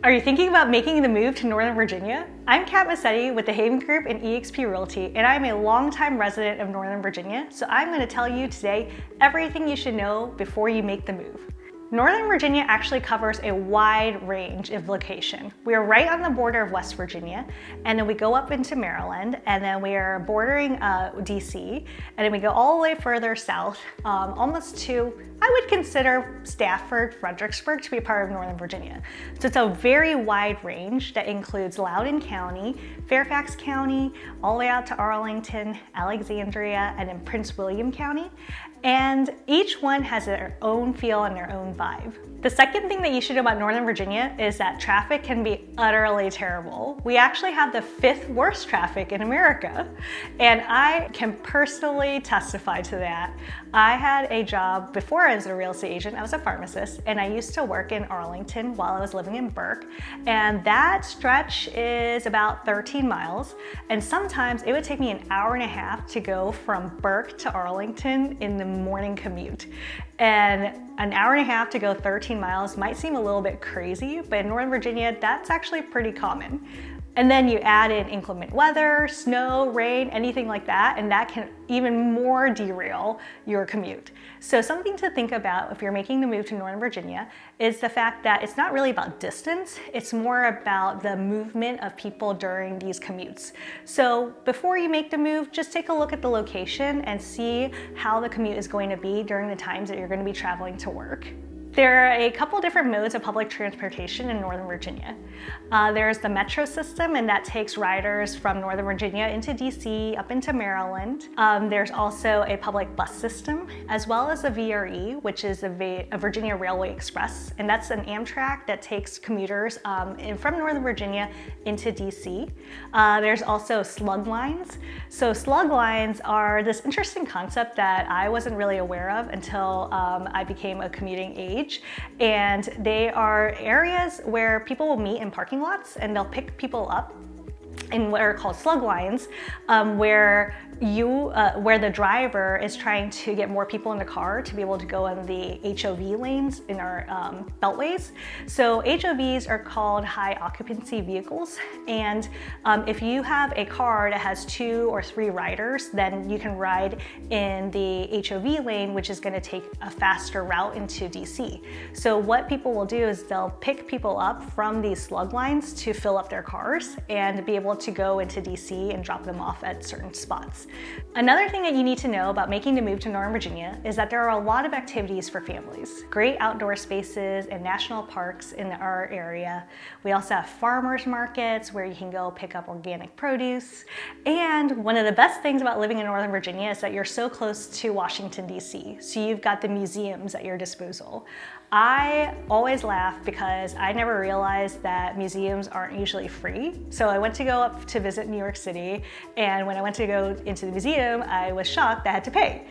Are you thinking about making the move to Northern Virginia? I'm Kat Massetti with the Haven Group and eXp Realty, and I'm a longtime resident of Northern Virginia, so I'm going to tell you today everything you should know before you make the move. Northern Virginia actually covers a wide range of location. We are right on the border of West Virginia, and then we go up into Maryland, and then we are bordering DC, and then we go all the way further south, almost to, I would consider Stafford, Fredericksburg to be part of Northern Virginia. So it's a very wide range that includes Loudoun County, Fairfax County, all the way out to Arlington, Alexandria, and then Prince William County. And each one has their own feel and their own vibe. The second thing that you should know about Northern Virginia is that traffic can be utterly terrible. We actually have the 5th worst traffic in America, and I can personally testify to that. I had a job before I was a real estate agent. I was a pharmacist, and I used to work in Arlington while I was living in Burke, and that stretch is about 13 miles, and sometimes it would take me an hour and a half to go from Burke to Arlington in the morning commute. And an hour and a half to go 13 miles might seem a little bit crazy, but in Northern Virginia, that's actually pretty common. And then you add in inclement weather, snow, rain, anything like that, and that can even more derail your commute. So something to think about if you're making the move to Northern Virginia is the fact that it's not really about distance, it's more about the movement of people during these commutes. So before you make the move, just take a look at the location and see how the commute is going to be during the times that you're going to be traveling to work. There are a couple different modes of public transportation in Northern Virginia. There's the metro system, and that takes riders from Northern Virginia into DC, up into Maryland. There's also a public bus system, as well as a VRE, which is a Virginia Railway Express, and that's an Amtrak that takes commuters from Northern Virginia into DC. There's also Slug Lines. So Slug Lines are this interesting concept that I wasn't really aware of until I became a commuting age. And they are areas where people will meet in parking lots, and they'll pick people up in what are called slug lines, where the driver is trying to get more people in the car to be able to go in the HOV lanes in our beltways. So HOVs are called high-occupancy vehicles, and if you have a car that has 2 or 3 riders, then you can ride in the HOV lane, which is going to take a faster route into DC. So what people will do is they'll pick people up from these slug lines to fill up their cars and be able to go into DC and drop them off at certain spots. Another thing that you need to know about making the move to Northern Virginia is that there are a lot of activities for families. Great outdoor spaces and national parks in our area. We also have farmers markets where you can go pick up organic produce. And one of the best things about living in Northern Virginia is that you're so close to Washington, DC. So you've got the museums at your disposal. I always laugh because I never realized that museums aren't usually free. So I went to go up to visit New York City, and when I went to go into the museum, I was shocked that I had to pay.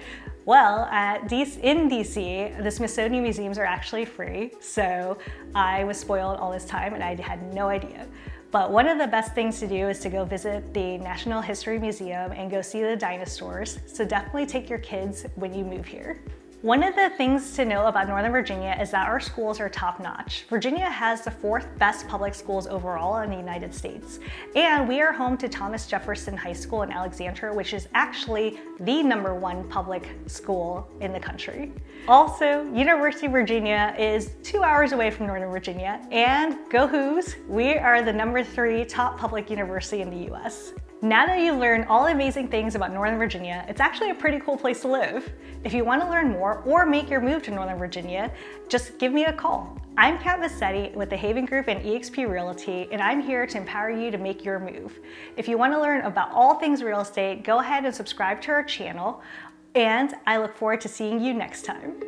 Well, in DC, the Smithsonian museums are actually free, so I was spoiled all this time and I had no idea. But one of the best things to do is to go visit the National History Museum and go see the dinosaurs, so definitely take your kids when you move here. One of the things to know about Northern Virginia is that our schools are top-notch. Virginia has the 4th best public schools overall in the United States. And we are home to Thomas Jefferson High School in Alexandria, which is actually the #1 public school in the country. Also, University of Virginia is 2 hours away from Northern Virginia, and go Hoos, we are the #3 top public university in the US. Now that you've learned all the amazing things about Northern Virginia, it's actually a pretty cool place to live. If you want to learn more or make your move to Northern Virginia, just give me a call. I'm Kat Massetti with the Haven Group and eXp Realty, and I'm here to empower you to make your move. If you want to learn about all things real estate, go ahead and subscribe to our channel, and I look forward to seeing you next time.